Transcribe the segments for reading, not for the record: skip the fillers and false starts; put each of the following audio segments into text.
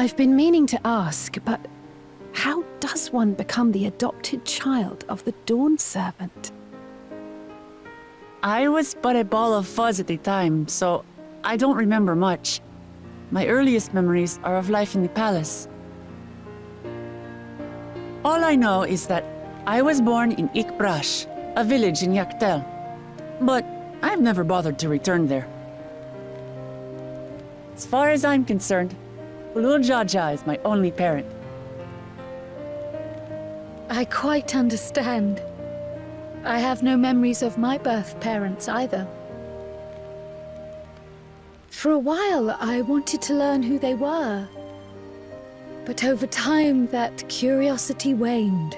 I've been meaning to ask, but how does one become the adopted child of the Dawn Servant? I was but a ball of fuzz at the time, so I don't remember much. My earliest memories are of life in the palace. All I know is that I was born in Ikbrash, a village in Yaktel. But I've never bothered to return there. As far as I'm concerned, Zoraal Ja is my only parent. I quite understand. I have no memories of my birth parents either. For a while, I wanted to learn who they were. But over time, that curiosity waned.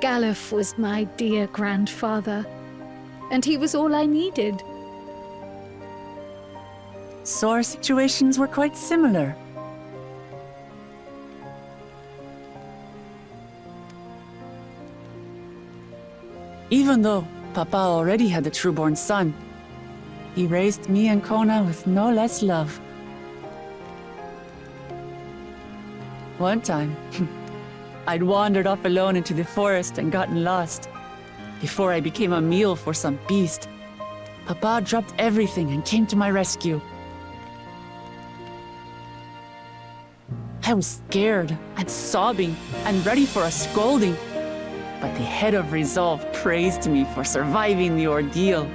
Galuf was my dear grandfather, and he was all I needed. So our situations were quite similar. Even though Papa already had a true-born son, he raised me and Koana with no less love. One time, I'd wandered off alone into the forest and gotten lost. Before I became a meal for some beast, Papa dropped everything and came to my rescue. I was scared and sobbing and ready for a scolding, but the head of resolve praised me for surviving the ordeal.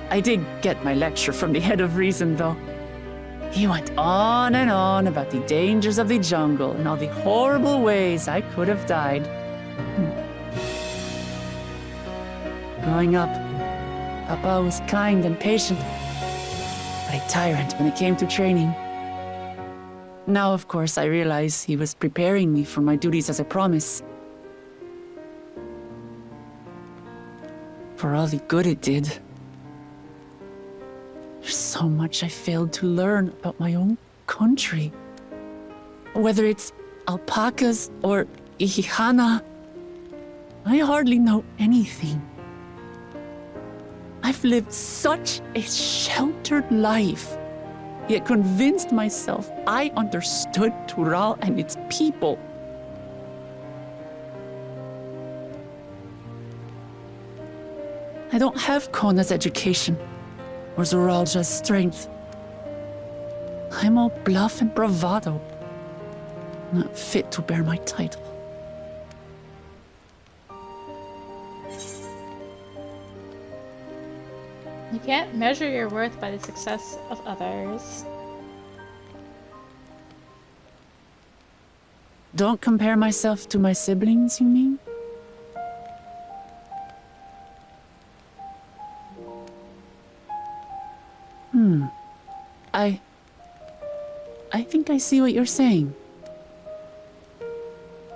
I did get my lecture from the head of reason, though. He went on and on about the dangers of the jungle and all the horrible ways I could have died. Growing up, Papa was kind and patient, but a tyrant when it came to training. Now, of course, I realize he was preparing me for my duties as a promise. For all the good it did. There's so much I failed to learn about my own country. Whether it's alpacas or Ihihana, I hardly know anything. I've lived such a sheltered life, yet convinced myself I understood Tural and its people. I don't have Koana's education, or Zoraal Ja's strength. I'm all bluff and bravado, not fit to bear my title. You can't measure your worth by the success of others. Don't compare myself to my siblings, you mean? I think I see what you're saying.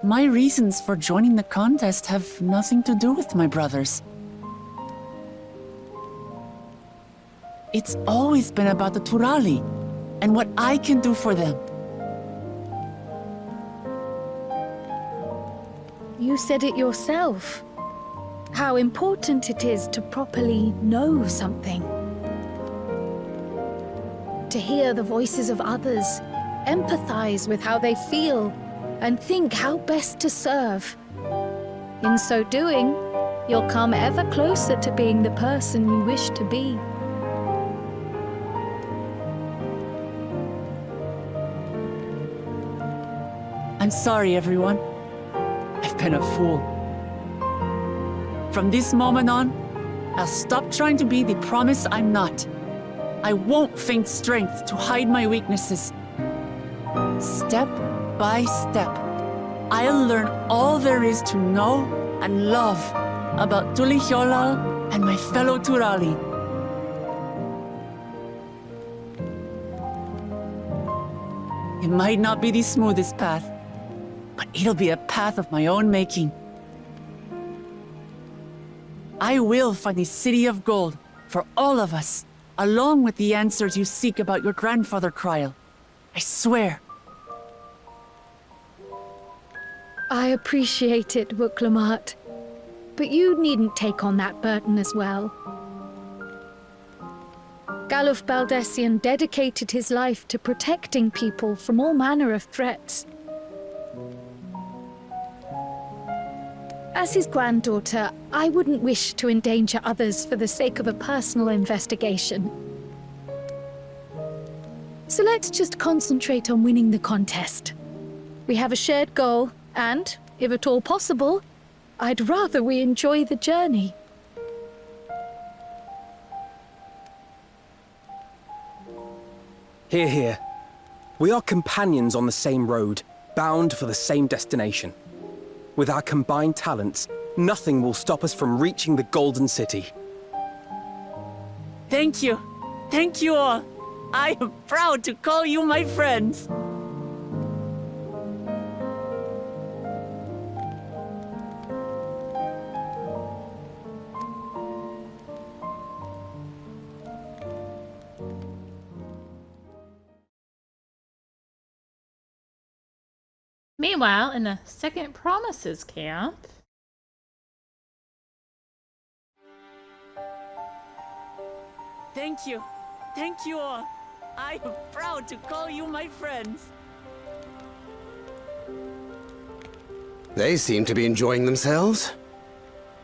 My reasons for joining the contest have nothing to do with my brothers. It's always been about the Turali and what I can do for them. You said it yourself. How important it is to properly know something. To hear the voices of others, empathize with how they feel, and think how best to serve. In so doing, you'll come ever closer to being the person you wish to be. I'm sorry, everyone. I've been a fool. From this moment on, I'll stop trying to be the promise I'm not. I won't feign strength to hide my weaknesses. Step by step, I'll learn all there is to know and love about Tulihiolal and my fellow Turali. It might not be the smoothest path, but it'll be a path of my own making. I will find the City of Gold for all of us, along with the answers you seek about your grandfather, Kryl. I swear. I appreciate it, Wuk Lamat, but you needn't take on that burden as well. Galuf Baldessian dedicated his life to protecting people from all manner of threats. As his granddaughter, I wouldn't wish to endanger others for the sake of a personal investigation. So let's just concentrate on winning the contest. We have a shared goal, and, if at all possible, I'd rather we enjoy the journey. Hear, hear. We are companions on the same road, bound for the same destination. With our combined talents, nothing will stop us from reaching the Golden City. Thank you. Thank you all. I am proud to call you my friends. Meanwhile, in the Second Promises camp... Thank you. Thank you all. I am proud to call you my friends. They seem to be enjoying themselves.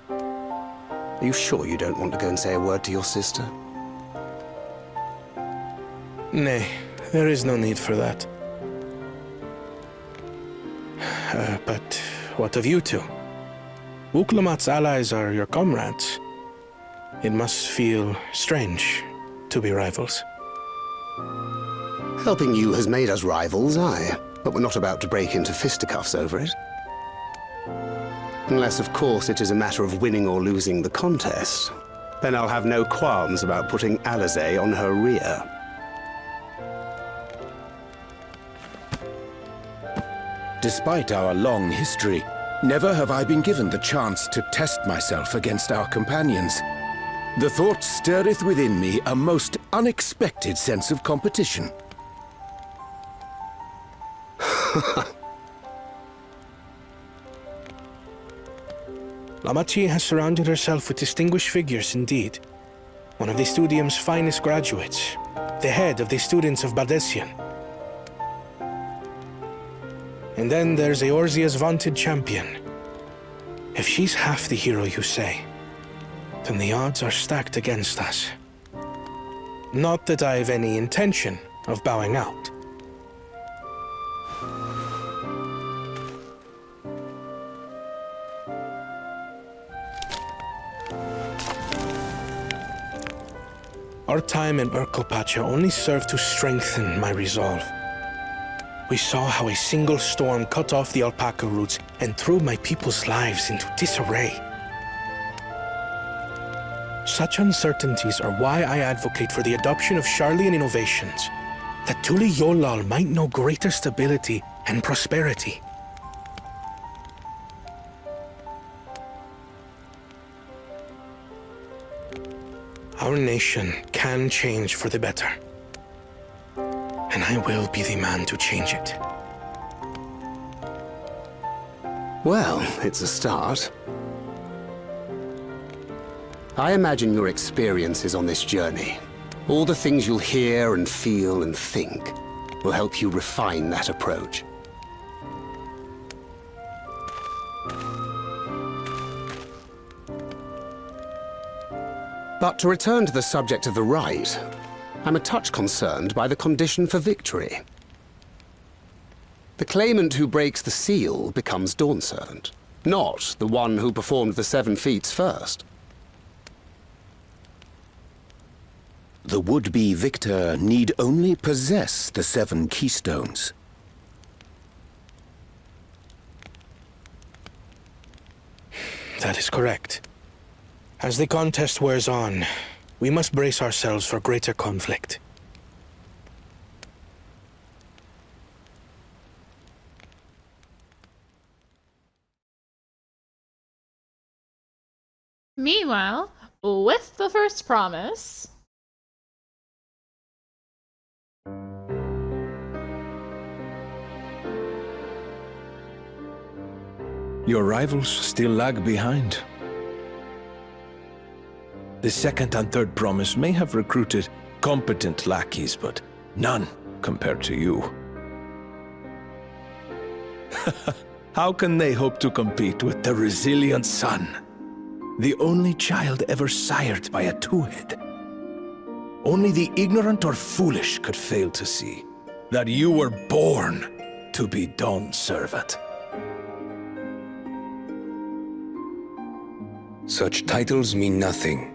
Are you sure you don't want to go and say a word to your sister? Nay, there is no need for that. But what of you two? Wuk Lamat's allies are your comrades. It must feel strange to be rivals. Helping you has made us rivals, aye. But we're not about to break into fisticuffs over it. Unless, of course, it is a matter of winning or losing the contest. Then I'll have no qualms about putting Alizé on her rear. Despite our long history, never have I been given the chance to test myself against our companions. The thought stirreth within me a most unexpected sense of competition. Lamachi has surrounded herself with distinguished figures indeed. One of the Studium's finest graduates, the head of the students of Baldessian. And then there's Eorzea's vaunted champion. If she's half the hero you say, then the odds are stacked against us. Not that I've any intention of bowing out. Our time in Urkelpacha only served to strengthen my resolve. We saw how a single storm cut off the alpaca roots and threw my people's lives into disarray. Such uncertainties are why I advocate for the adoption of Sharlayan innovations, that Tuli Yolal might know greater stability and prosperity. Our nation can change for the better. And I will be the man to change it. Well, it's a start. I imagine your experiences on this journey, all the things you'll hear and feel and think, will help you refine that approach. But to return to the subject of the rite, I'm a touch concerned by the condition for victory. The claimant who breaks the seal becomes Dawn Servant, not the one who performed the 7 feats first. The would-be victor need only possess the 7 keystones. That is correct. As the contest wears on, we must brace ourselves for greater conflict. Meanwhile, with the first promise... Your rivals still lag behind. The second and third promise may have recruited competent lackeys, but none compared to you. How can they hope to compete with the resilient son? The only child ever sired by a two-head. Only the ignorant or foolish could fail to see that you were born to be Dawn's servant. Such titles mean nothing.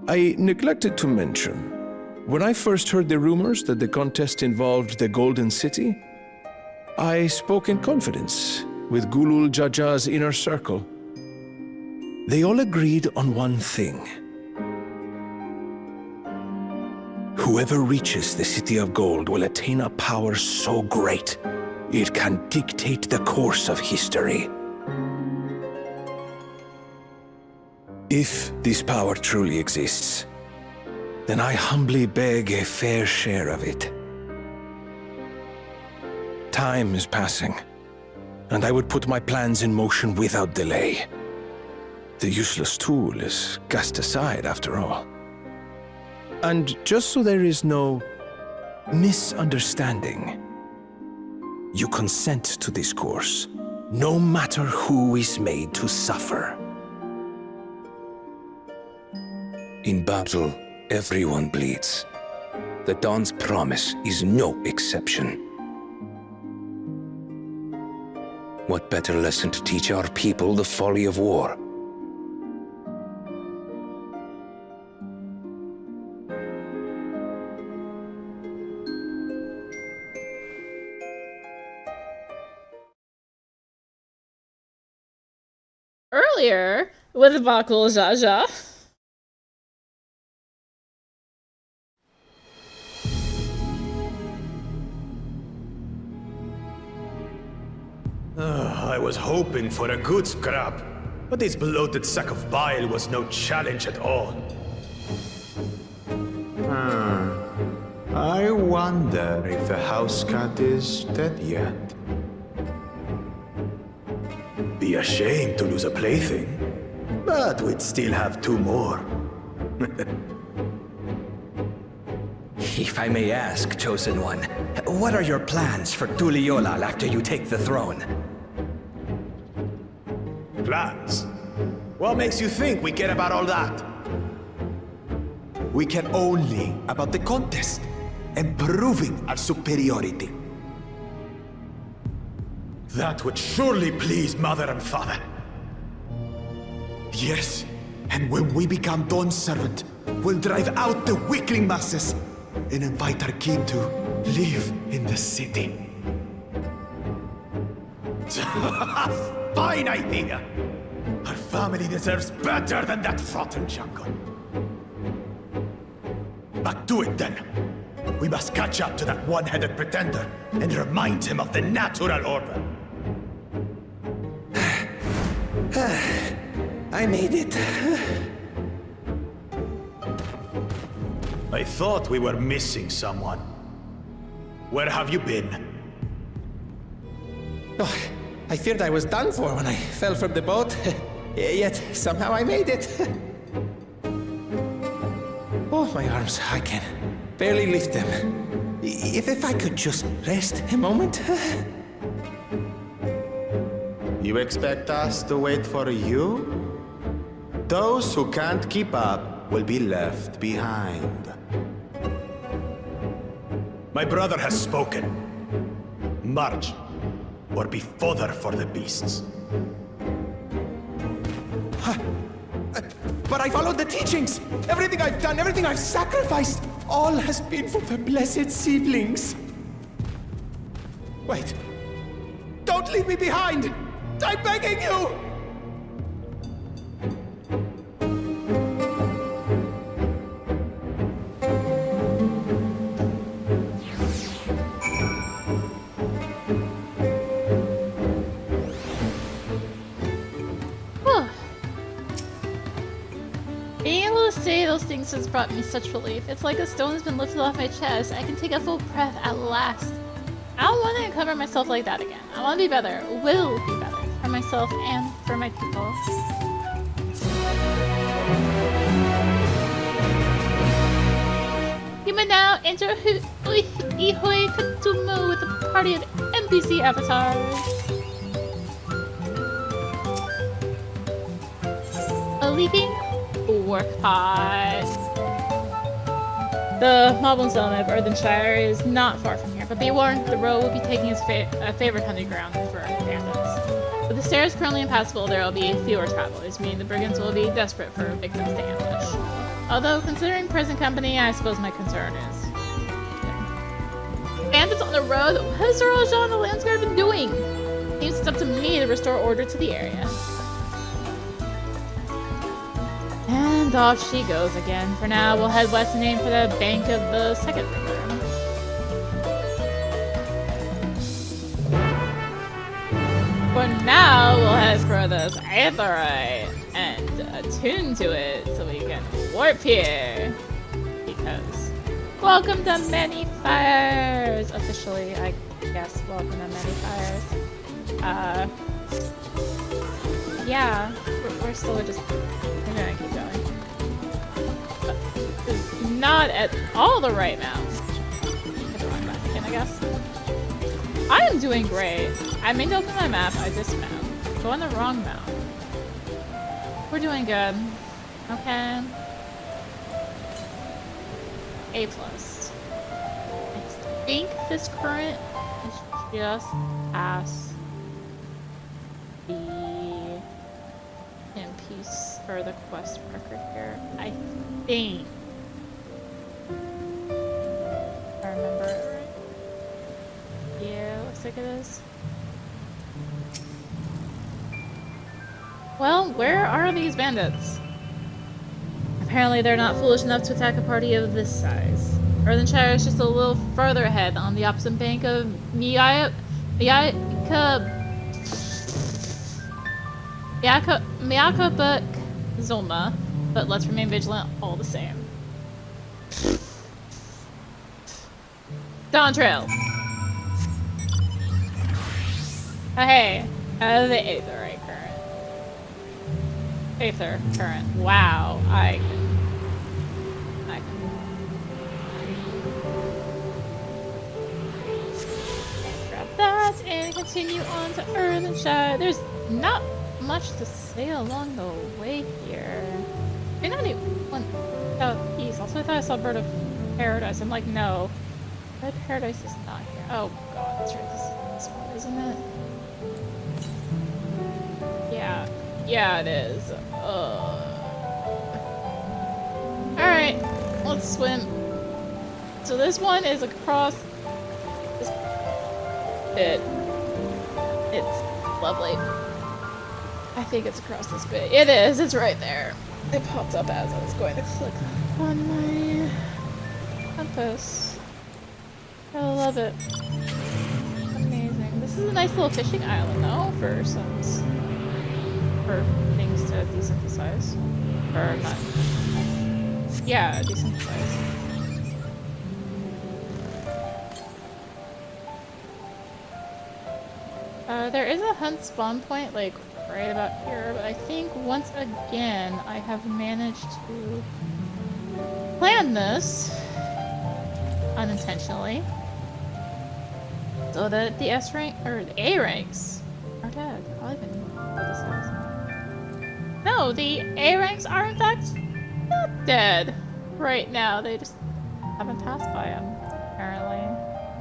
I neglected to mention, when I first heard the rumors that the contest involved the Golden City, I spoke in confidence with Zoraal Ja Ja's inner circle. They all agreed on one thing. Whoever reaches the City of Gold will attain a power so great, it can dictate the course of history. If this power truly exists, then I humbly beg a fair share of it. Time is passing, and I would put my plans in motion without delay. The useless tool is cast aside after all. And just so there is no misunderstanding, you consent to this course, no matter who is made to suffer. In battle, everyone bleeds. The Dawn's promise is no exception. What better lesson to teach our people the folly of war? Earlier, with Bakool Ja Ja. I was hoping for a good scrap, but this bloated sack of bile was no challenge at all. I wonder if the house cat is dead yet. Be a shame to lose a plaything, but we'd still have two more. If I may ask, Chosen One, what are your plans for Tuliyollal after you take the throne? Plans? What makes you think we care about all that? We care only about the contest and proving our superiority. That would surely please Mother and Father. Yes, and when we become Dawn's servant, we'll drive out the weakling masses and invite our king to live in the city. Fine idea! Our family deserves better than that rotten jungle. But do it then. We must catch up to that one-headed pretender and remind him of the natural order. I made it. I thought we were missing someone. Where have you been? Oh, I feared I was done for when I fell from the boat. Yet, somehow I made it. Oh, my arms, I can barely lift them. If I could just rest a moment. You expect us to wait for you? Those who can't keep up will be left behind. My brother has spoken. March, or be fodder for the beasts. But I followed the teachings! Everything I've done, everything I've sacrificed, all has been for the blessed seedlings. Wait. Don't leave me behind! I'm begging you! Being able to say those things has brought me such relief. It's like a stone has been lifted off my chest. I can take a full breath at last. I don't want to cover myself like that again. I want to be better. Will be better. For myself and for my people. You may now enter Ihuykatumu with a party of NPC avatars. A leaping work pot. The Moblin settlement of Earthenshire is not far from here, but be warned, the road will be taking its favorite hunting ground for bandits. With the stairs currently impassable, there will be fewer travelers, meaning the brigands will be desperate for victims to ambush. Although, considering present company, I suppose my concern is... bandits on the road? What has Zoraal Ja and the Landsguard been doing? Seems it's up to me to restore order to the area. And off she goes again. For now, we'll head west and aim for the bank of the second river. For now, we'll head for this aetheryte and attune to it so we can warp here. Because welcome to Many Fires! Officially, I guess, welcome to Many Fires. Yeah, we're still just... we're gonna keep going. But it's not at all the right mount. Get the wrong back again, I guess. I am doing great. I mean to open my map, I dismount. Go on the wrong mount. We're doing good. Okay. A+. I think this current is just past the piece or the quest marker here. I think. If I remember it right. Yeah, looks like it is. Well, where are these bandits? Apparently they're not foolish enough to attack a party of this size. Earthenshire is just a little further ahead on the opposite bank of Zulma, but let's remain vigilant all the same. Dawntrail! Oh hey, the aetheryte current. Aether current. Wow, I can grab that and continue on to Earthenshire. There's not much to say along the way here. May not even out east. Also, I thought I saw Bird of Paradise. I'm like, no. Bird of Paradise is not here. Oh god, that's right. This one, isn't it? Yeah, it is. Alright, let's swim. So this one is across this bit. It's lovely. I think it's across this bit. It is, it's right there. It popped up as I was going to click on my compass. I love it. Amazing. This is a nice little fishing island though, for things to desynthesize. Or not. Yeah, desynthesize. There is a hunt spawn point, like, right about here, but I think once again I have managed to plan this unintentionally so that the S rank or the A ranks are dead. I'll even know what this is. No, the A ranks are in fact not dead right now. They just haven't passed by them apparently.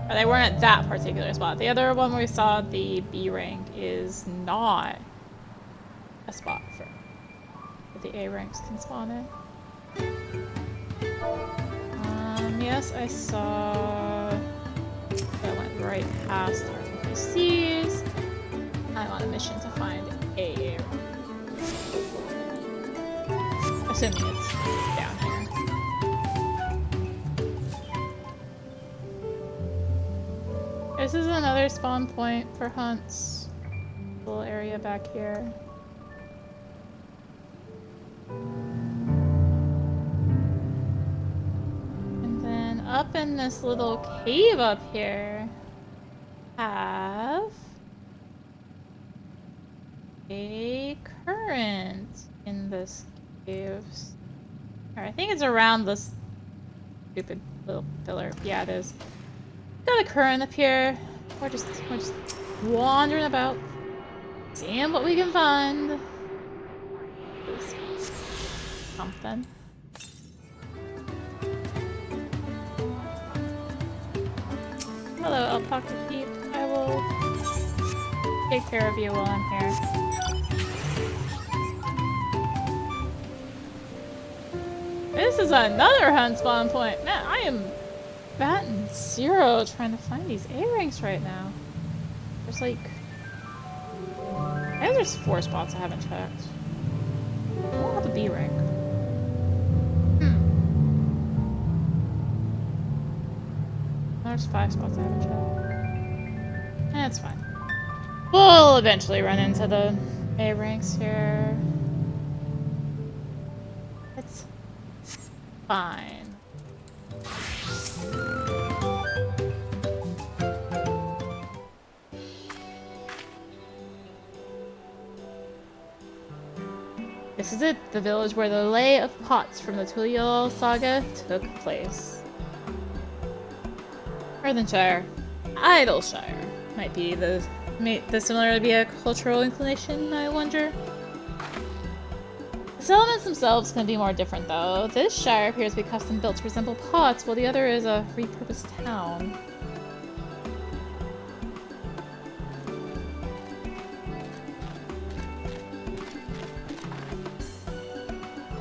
Or they weren't at that particular spot. The other one we saw, the B rank, is not a spot for the A ranks can spawn in. Yes, I saw that went right past our NPCs. I'm on a mission to find a rank. Assuming it's down here. This is another spawn point for hunts. Little area back here. And then up in this little cave up here, have a current in this caves. Alright, I think it's around this stupid little pillar. Yeah, it is. Got a current up here. We're just wandering about, seeing what we can find. Something. Hello, alpaca sheep. I will take care of you while I'm here. This is another hunt spawn point. Man, I am batting 0 trying to find these A-ranks right now. There's like... I think there's 4 spots I haven't checked. I don't have a B rank. There's 5 spots I haven't checked. That's fine. We'll eventually run into the A ranks here. It's fine. This is it, the village where the Lay of Pots from the Tuliol saga took place. Earthenshire. Idleshire. Might be the similar to be a cultural inclination, I wonder. The settlements themselves can be more different though. This shire appears to be custom built to resemble pots, while the other is a repurposed town.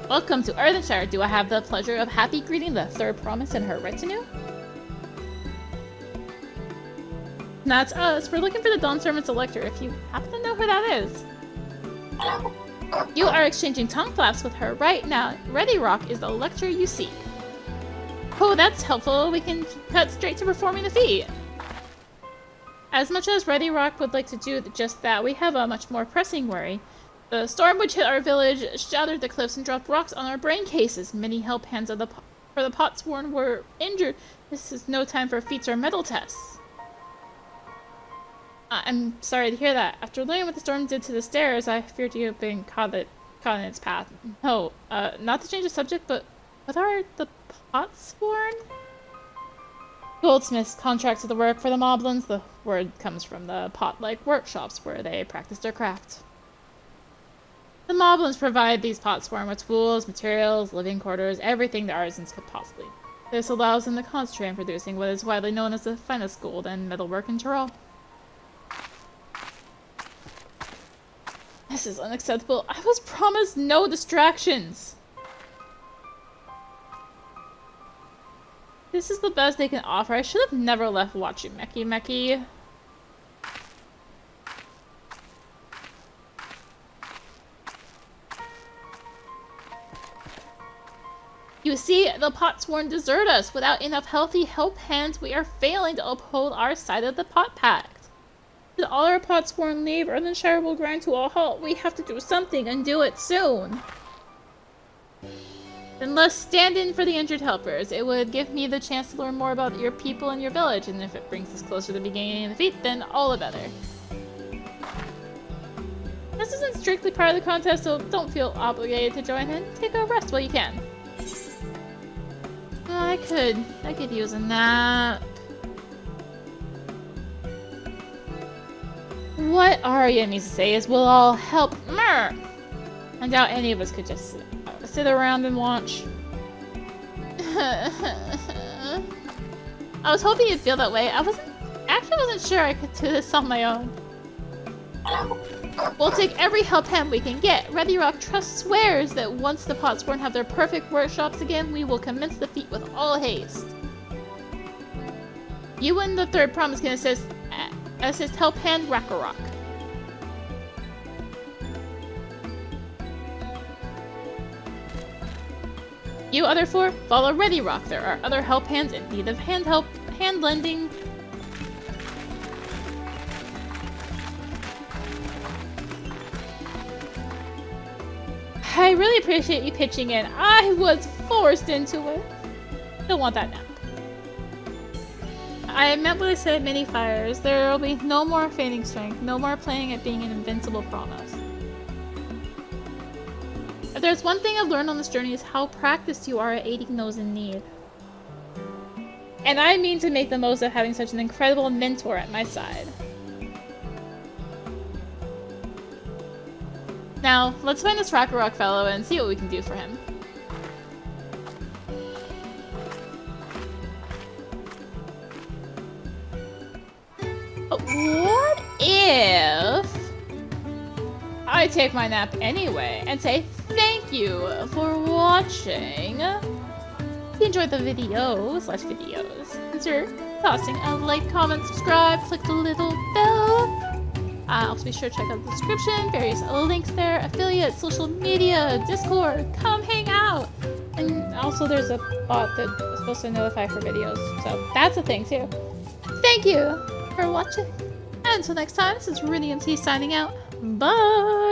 Welcome to Earthenshire. Do I have the pleasure of happy greeting the third promise and her retinue? That's us. We're looking for the Dawn Servant's elector, if you happen to know who that is. You are exchanging tongue flaps with her right now. Ready Rock is the elector you seek. Oh, that's helpful. We can cut straight to performing the feat. As much as Ready Rock would like to do just that, we have a much more pressing worry. The storm which hit our village shattered the cliffs and dropped rocks on our brain cases. Many help hands for the Potsworn were injured. This is no time for feats or metal tests. I'm sorry to hear that. After learning what the storm did to the stairs, I feared you have been caught in its path. No, not to change the subject, but what are the Potsworn? Goldsmiths contracted the work for the moblins. The word comes from the pot-like workshops where they practice their craft. The moblins provide these Potsworn with tools, materials, living quarters, everything the artisans could possibly. This allows them to concentrate on producing what is widely known as the finest gold and metalwork in Tyrol. This is unacceptable. I was promised no distractions. This is the best they can offer. I should have never left watching Meki Meki. You see, the Potsworn desert us. Without enough healthy help hands, we are failing to uphold our side of the Pot Pact. Should all our Potsworn leave, Earthenshire will grind to a halt. We have to do something and do it soon. Then let's stand in for the injured helpers. It would give me the chance to learn more about your people and your village, and if it brings us closer to the beginning of the feat, then all the better. This isn't strictly part of the contest, so don't feel obligated to join in. Take a rest while you can. I could use a nap. What Arya needs to say is we'll all help. I doubt any of us could just sit around and watch. I was hoping you'd feel that way. I wasn't sure I could do this on my own. We'll take every help hand we can get. Ready Rock Trust swears that once the Potsworn have their perfect workshops again, we will commence the feat with all haste. You and the third promise can assist help hand Rakarok. You other 4, follow Ready Rock. There are other help hands in need of hand lending. I really appreciate you pitching in. I was forced into it. Don't want that nap. I meant what I said many fires. There will be no more feigning strength, no more playing at being an invincible promise. there's one thing I've learned on this journey is how practiced you are at aiding those in need. And I mean to make the most of having such an incredible mentor at my side. Now, let's find this Rock fellow and see what we can do for him. What if I take my nap anyway and say thank you for watching? If you enjoyed the videos, consider tossing a like, comment, subscribe, click the little bell. Also be sure to check out the description, various links there, affiliates, social media, Discord, come hang out. And also there's a bot that is supposed to notify for videos, so that's a thing too. Thank you for watching. And until next time, this is RiniMT signing out. Bye!